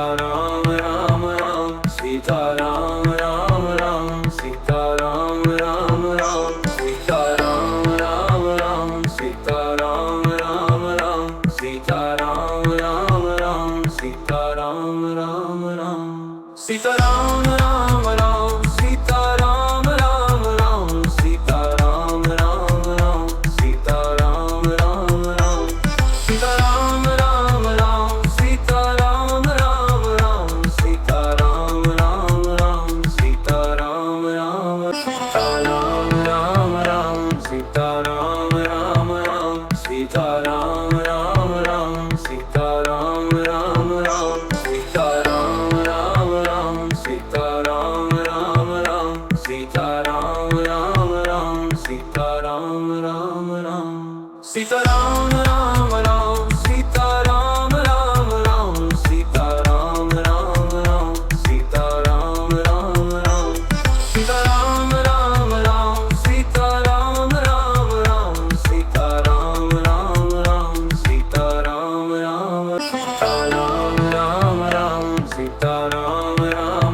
Sitaram Ram Ram Sitaram Ram Ram Sitaram Ram Ram Sitaram Ram Ram Sitaram Ram Ram Sitaram Ram Ram Sitaram Ram Ram Sitaram Ram Ram Sitaram Ram Ram Sitaram Ram Ram Sitaram Ram Ram Sitaram Ram Ram Sitaram Ram Ram Sitaram Ram Ram Sitaram Ram Sitaram Ram Ram Sitaram Ram Ram Sitaram Ram Ram Sitaram Ram Ram Sitaram Ram Ram Sitaram Ram Ram Sitaram Ram Ram Sitaram Ram Ram Sitaram Ram Ram Sitaram Ram Ram Sitaram Ram Ram Sitaram Ram Ram Sitaram Ram Ram Sitaram Ram Ram Sitaram Ram Ram Sitaram Ram Sitaram Ram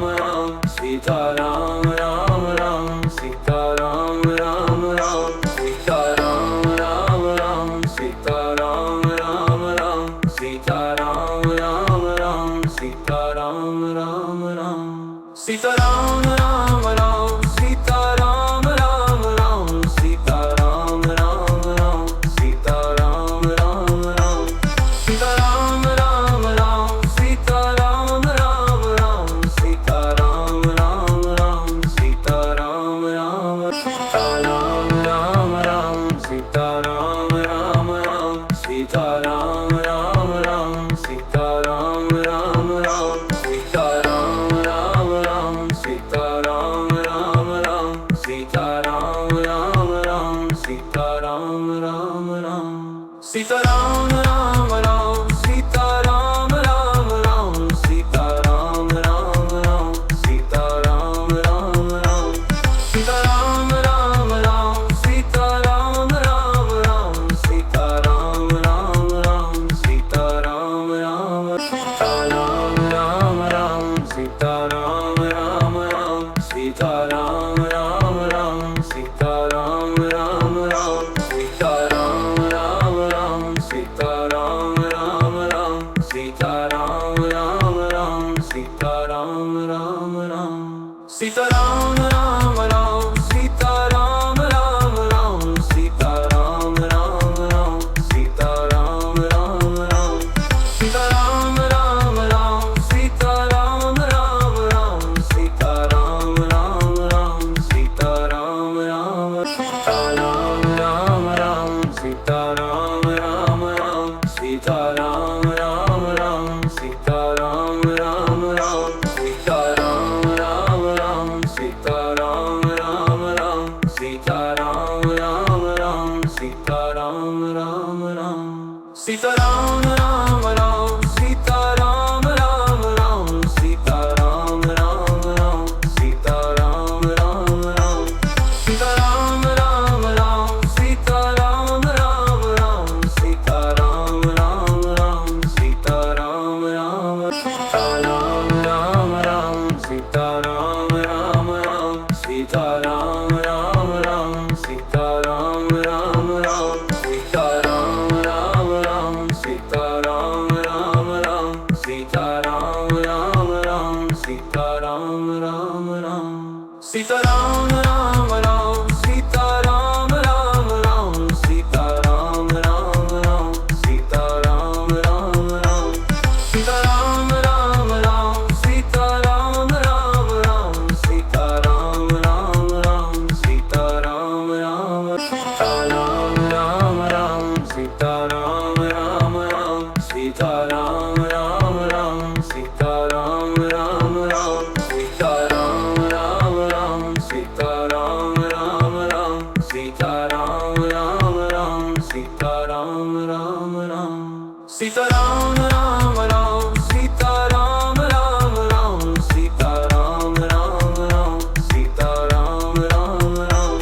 Ram Sitaram Ram Ram Sitaram Ram Ram Sitaram Ram Ram Sitaram Ram Ram Sitaram Ram Ram Sitaram Ram Ram Sitaram Ram Ram Sitaram Ram Ram Sitaram Ram Ram Sitaram Ram Ram Sitaram Ram Ram Sitaram Ram Ram Sitaram Ram Ram Sitaram Ram Ram Sitaram Ram Sitaram Ram Ram Sitaram Ram Ram Sitaram Ram Ram Sitaram Ram Ram Sitaram Ram Ram Sitaram Ram Ram Sitaram Ram Ram Sitaram Ram Ram Sitaram Ram Ram Sitaram Ram Ram Sitaram Ram Ram Sitaram Ram Ram Sitaram Ram Ram Sitaram Ram Ram Sitaram Ram Ram Sitaram Ram Sitaram Ram Ram Sitaram Ram Ram Sitaram Ram Ram Sitaram Ram Ram Sitaram Ram Ram Sitaram Ram Ram Sitaram Ram Ram Sitaram Ram Ram Sitaram Ram Ram Sitaram Ram Ram Sitaram Ram Ram Sitaram Ram Ram Sitaram Ram Ram Sitaram Ram Ram Sitaram Ram Ram Sitaram Ram Sitaram Ram Ram Sitaram Ram Ram Sitaram Ram Ram Sitaram Ram Ram Sitaram Ram Ram Sitaram Ram Ram Sitaram Ram Ram Sitaram Ram Ram Sitaram Ram Ram Sitaram Ram Ram Sitaram Ram Ram Sitaram Ram Ram Sitaram Ram Ram Sitaram Ram Ram Sitaram Ram Ram Sitaram Ram Sitaram Ram Ram Sitaram Ram Ram Sitaram Ram Ram Sitaram Ram Ram Sitaram Ram Ram Sitaram Ram Ram Sitaram Ram Ram Sitaram Ram Ram Sitaram Ram Ram Sitaram Ram Ram Sitaram Ram Ram Sitaram Ram Ram Sitaram Ram Ram Sitaram Ram Ram Sitaram Ram Ram Sitaram Ram Sitaram Ram Ram Sitaram Ram Ram Sitaram Ram Ram Sitaram Ram Ram Sitaram Ram Ram Sitaram Ram Ram Sitaram Ram Ram Sitaram Ram Ram Sitaram Ram Ram Sitaram Ram Ram Sitaram Ram Ram Sitaram Ram Ram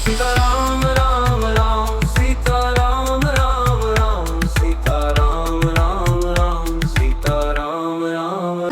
Sitaram Ram Ram Sitaram Ram Ram Sitaram Ram Ram Sitaram Ram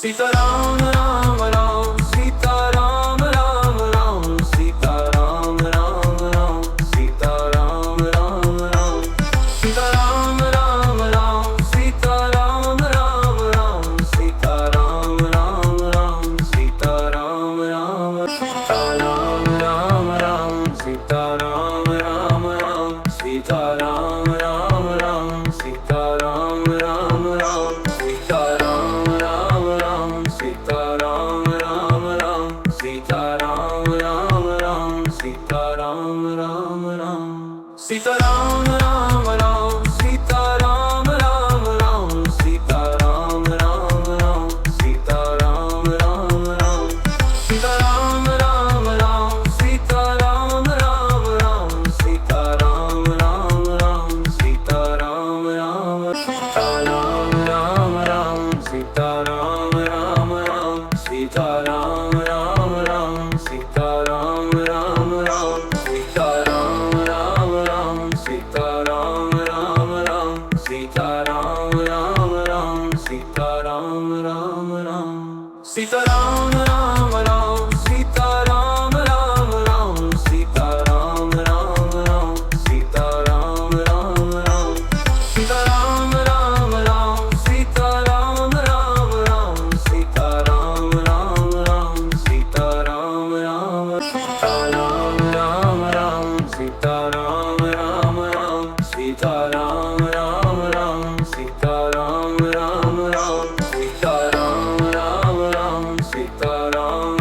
Sitaram Ram Ram Sitaram Ram Ram Sitaram Ram Ram Sitaram Ram Ram Sitaram Ram Ram Sitaram Ram Ram Sitaram Ram Ram Sitaram Ram Sitaram Ram Ram Sitaram Ram Ram Sitaram Ram Ram Sitaram Ram Ram Sitaram Ram Ram Sitaram Ram Ram Sitaram Ram Ram Sitaram Ram Ram Sitaram Ram Ram Sitaram Ram Ram Sitaram Ram Ram Sitaram Ram Ram Sitaram Ram Ram Sitaram Ram Ram Sitaram Ram Ram Sitaram Ram Sitaram Ram Ram Sitaram Ram Ram Sitaram Ram Ram Sitaram Ram Ram Sitaram Ram Ram Sitaram Ram Ram Sitaram Ram Ram Sitaram Ram Ram Sitaram Ram Ram Sitaram Ram Ram Sitaram Ram Ram Sitaram Ram Ram Sitaram Ram Ram Sitaram Ram Ram Sitaram Ram Ram Sitaram Ram Sitaram Ram Ram Sitaram Ram Ram Sitaram Ram Ram Sitaram Ram Ram Sitaram Ram Ram Sitaram Ram Ram Sitaram Ram Ram Sitaram Ram Ram Sitaram Ram Ram Sitaram Ram Ram Sitaram Ram Ram Sitaram Ram Ram Sitaram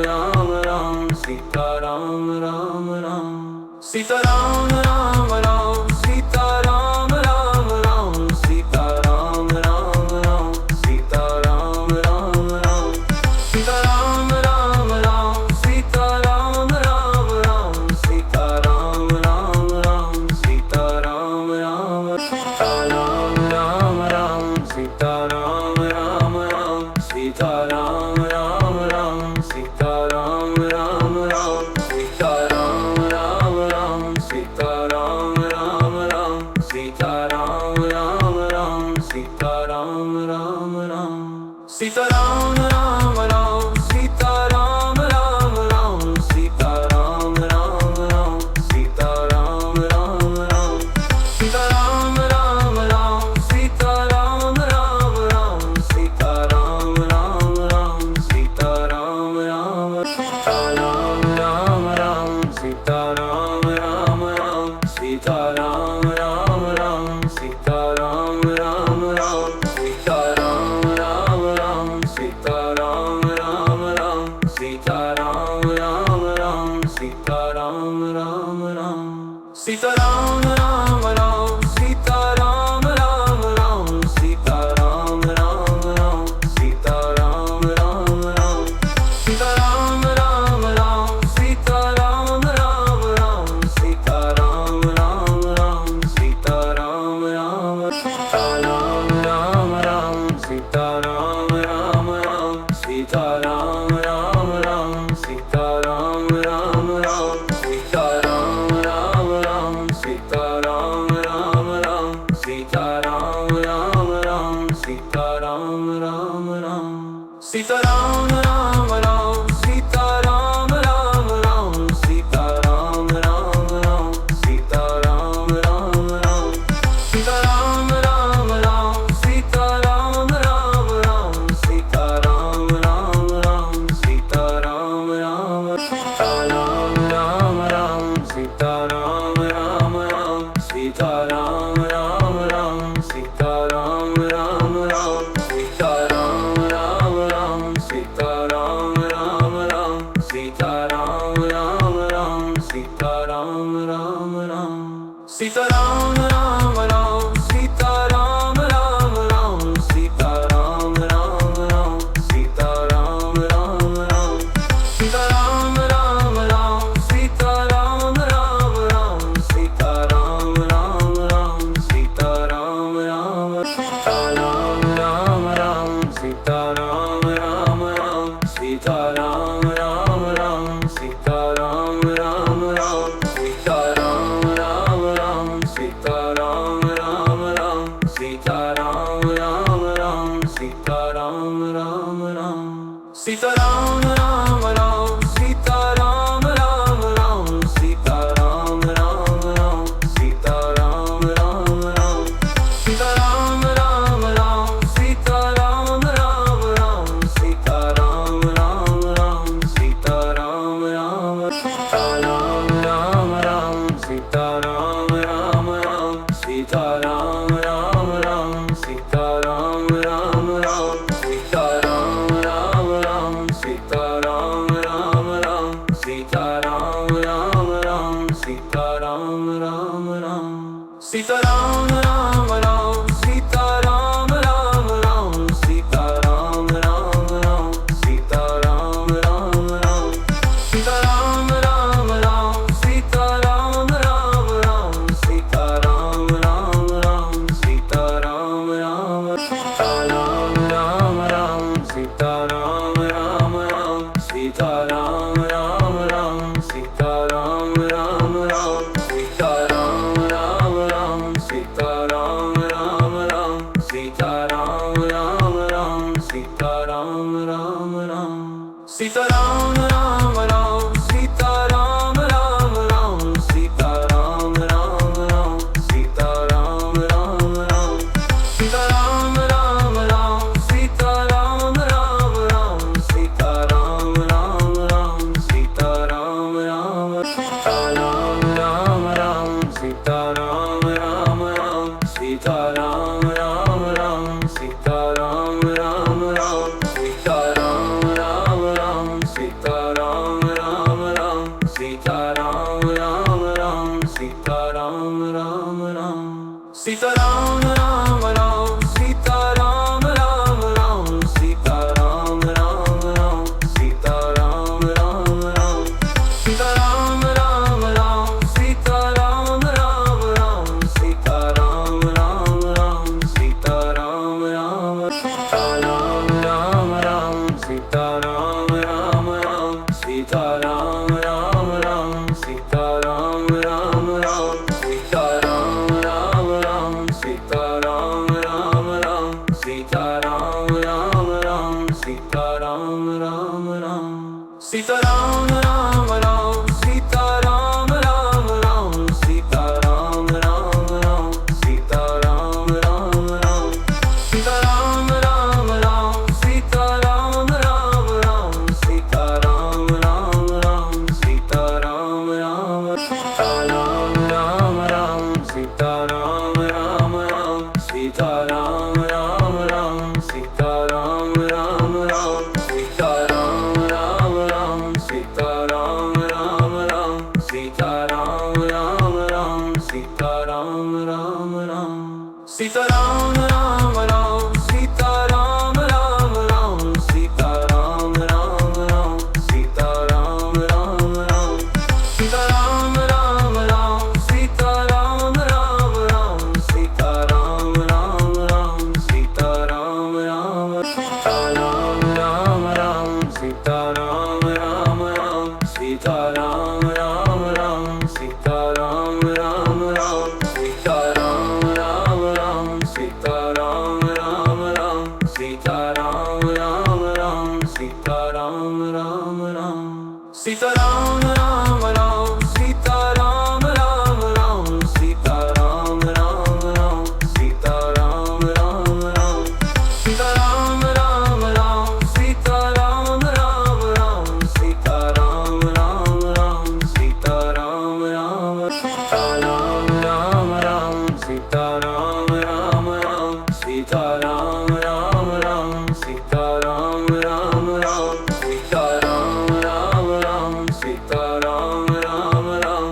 Ram Ram Sitaram Ram Ram Sitaram Ram Ram Sitaram Ram Sitaram Ram Ram Sitaram Ram Ram Sitaram Ram Ram Sitaram Ram Ram Sitaram Ram Ram Sitaram Ram Ram Sitaram Ram Ram Sitaram Ram Ram Sitaram Ram Ram Sitaram Ram Ram Sitaram Ram Ram Sitaram Ram Ram Sitaram Ram Ram Sitaram Ram Ram Sitaram Ram Ram Sitaram Ram Sitaram Ram Ram Sitaram Ram Ram Sitaram Ram Ram Sitaram Ram Ram Sitaram Ram Ram Sitaram Ram Ram Sitaram Ram Ram Sitaram Ram Ram Sitaram Ram Ram Sitaram Ram Ram Sitaram Ram Ram Sitaram Ram Ram Sitaram Ram Ram Sitaram Ram Ram Sitaram Ram Ram Sitaram Ram Sitaram Ram Ram Sitaram Ram Ram Sitaram Ram Ram Sitaram Ram Ram Sitaram Ram Ram Sitaram Ram Ram Sitaram Ram Ram Sitaram Ram Ram Sitaram Ram Ram Sitaram Ram Ram Sitaram Ram Ram Sitaram Ram Ram Sitaram Ram Ram Sitaram Ram Ram Sitaram Ram Ram Sitaram Ram Sitaram Ram Ram Sitaram Ram Ram Sitaram Ram Ram Sitaram Ram Ram Sitaram Ram Ram Sitaram Ram Ram Sitaram Ram Ram Sitaram Ram Ram Sitaram Ram Ram Sitaram Ram Ram Sitaram Ram Ram Sitaram Ram Ram Sitaram Ram Ram Sitaram Ram Ram Sitaram Ram Ram Sitaram Ram Sitaram Ram Ram Sitaram Ram Ram Sitaram Ram Ram Sitaram Ram Ram Sitaram Ram Ram Sita Sitaram Ram Ram Sitaram Ram Ram Sitaram Ram Ram Sitaram Ram Ram Sitaram Ram Ram Sitaram Ram Ram Sitaram Ram Ram Sitaram Ram Ram Sitaram Ram Sitaram Ram Ram Sitaram Ram Ram Sitaram Ram Ram Sitaram Ram Ram Sitaram Ram Ram Sitaram Ram Ram Sitaram Ram Ram Sitaram Ram Ram Sitaram Ram Ram Sitaram Ram Ram Sitaram Ram Ram Sitaram Ram Ram Sitaram Ram Ram Sitaram Ram Ram Sitaram Ram Ram Sitaram Ram Sitaram Ram Ram Sitaram Ram Ram Sitaram Ram Ram Sitaram Ram Ram Sitaram Ram Ram Sitaram Ram Ram Sitaram Ram Ram Sitaram Ram Ram Sitaram Ram Ram Sitaram Ram Ram Sitaram Ram Ram Sitaram Ram Ram Sitaram Ram Ram Sitaram Ram Ram Sitaram Ram Ram Sitaram Ram Sitaram Ram Ram Sitaram Ram Ram Sitaram Ram Ram Sitaram Ram Ram Sitaram Ram Ram Sitaram Ram Ram Sitaram Ram Ram Sitaram Ram Ram Sitaram Ram Ram Sitaram Ram Ram Sitaram Ram Ram Sitaram Ram Ram Sitaram Ram Ram Sitaram Ram Ram Sitaram Ram Ram Sitaram Ram Sitaram Ram Ram Sitaram Ram Ram Sitaram Ram Ram Sitaram Ram Ram Sitaram Ram Ram Sitaram Ram Ram Sitaram Ram Ram Sitaram Ram Ram Sitaram Ram Ram Sitaram Ram Ram Sitaram Ram Ram Sitaram Ram Ram Sitaram Ram Ram Sitaram Ram Ram Sitaram Ram Ram Sitaram Ram Sitaram Ram Ram Sitaram Ram Ram Sitaram Ram Ram Sitaram Ram Ram Sitaram Ram Ram Sitaram Ram Ram Sitaram Ram Ram Sitaram Ram Ram Sitaram Ram Ram Sitaram Ram Ram Sitaram Ram Ram Sitaram Ram Ram Sitaram Ram Ram Sitaram Ram Ram Sitaram Ram Ram Sitaram Ram Sitaram Ram Ram Sitaram Ram Ram Sitaram Ram Ram Sitaram Ram Ram Sitaram Ram Ram Sitaram Ram Ram Sitaram Ram Ram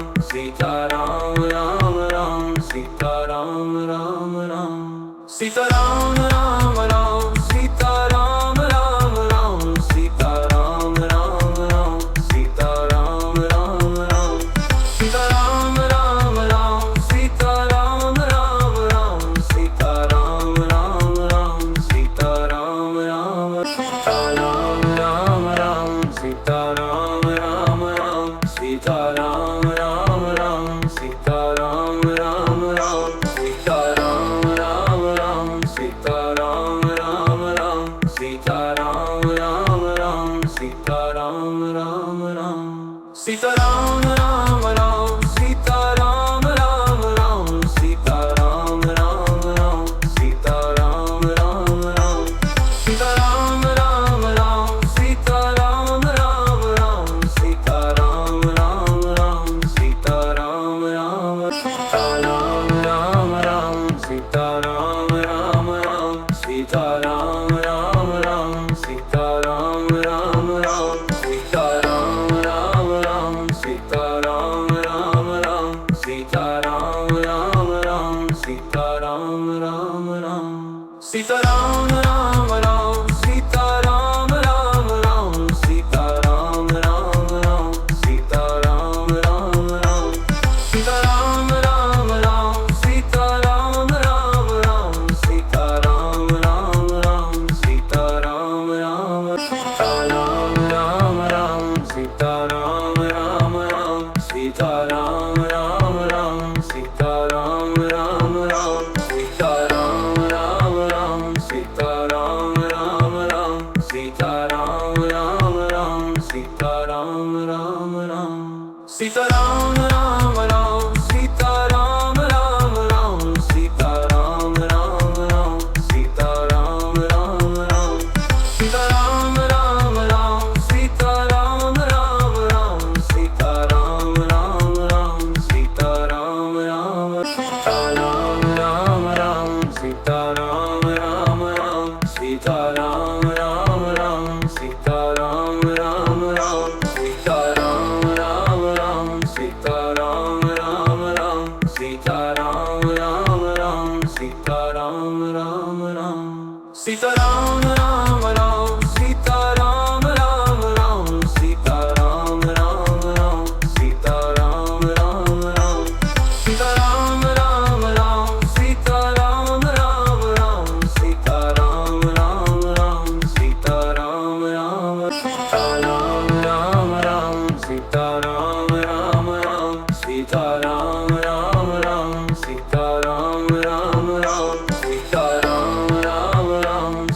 Sitaram Ram Ram Sitaram Ram Ram Sitaram Ram Ram Sitaram Ram Ram Sitaram Ram Ram Sitaram Ram Ram Sitaram Ram Ram Sitaram Ram Ram Sitaram Ram Sitaram Ram Ram Sitaram Ram Ram Sitaram Ram Ram Sitaram Ram Ram Sitaram Ram Ram Sitaram Ram Ram Sitaram Ram Ram Sitaram Ram Ram Sitaram Ram Ram Sitaram Ram Ram Sitaram Ram Sitaram Ram Ram Sitaram Ram Ram Sitaram Ram Ram Sitaram Ram Ram Sitaram Ram Ram Sitaram Ram Ram Sitaram Ram Ram Sitaram Ram Ram Sitaram Ram Ram Sitaram Ram Ram Sitaram Ram Ram Sitaram Ram Ram Sitaram Ram Ram Sitaram Ram Ram Sitaram Ram Ram Sitaram Ram Sitaram Ram Ram Sitaram Ram Ram Sitaram Ram Ram Sitaram Ram Ram Sitaram Ram Ram Sitaram Ram Ram Sitaram Ram Ram Sitaram Ram Ram Sitaram Ram Ram Sitaram Ram Ram Sitaram Ram Ram Sitaram Ram Ram Sitaram Ram Ram Sitaram Ram Ram Sitaram Ram Ram Sitaram Ram Sitaram Ram Ram Sitaram Ram Ram Sitaram Ram Ram Sitaram Ram Ram Sitaram Ram Ram Sitaram Ram Ram Sitaram Ram Ram Sitaram Ram Ram Sitaram Ram Ram Sitaram Ram Ram Sitaram Ram Ram Sitaram Ram Ram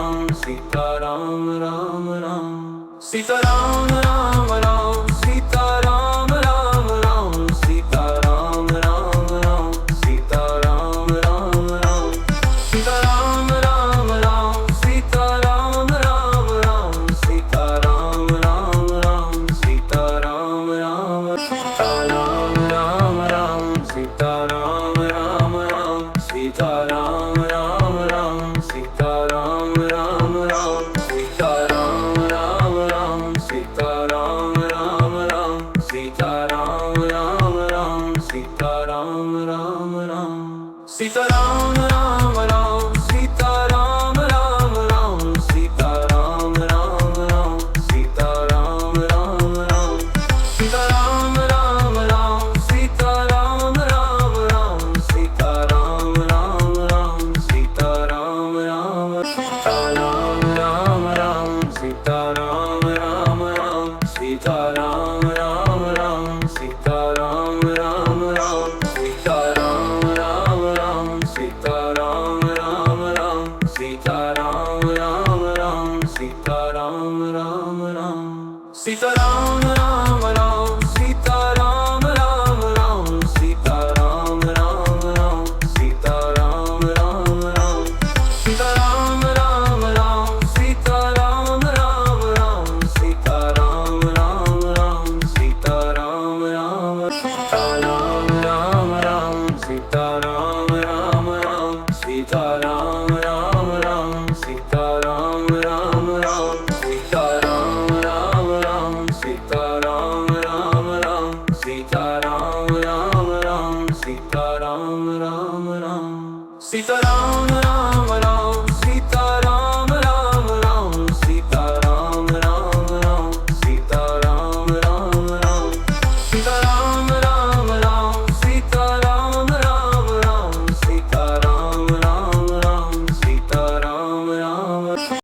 Sitaram Ram Ram Sitaram Ram Ram Sitaram Ram Ram Sitaram Ram Sitaram Ram Ram Sitaram Ram Ram Sitaram Ram Ram Sitaram Ram Ram Sitaram Ram Ram Sitaram Ram Ram Sitaram Ram Ram Sitaram Ram Ram Sitaram Ram Ram Sitaram Ram Ram Sitaram Ram Ram Sitaram Ram Ram Sitaram Ram Ram Sitaram Ram Ram Sitaram Ram Ram Sitaram Ram Sitaram Ram Ram Sitaram Ram Ram Sitaram Ram Ram Sitaram Ram Ram Sitaram Ram Ram Sitaram Ram Ram Sitaram Ram Ram Sitaram Ram Ram Sitaram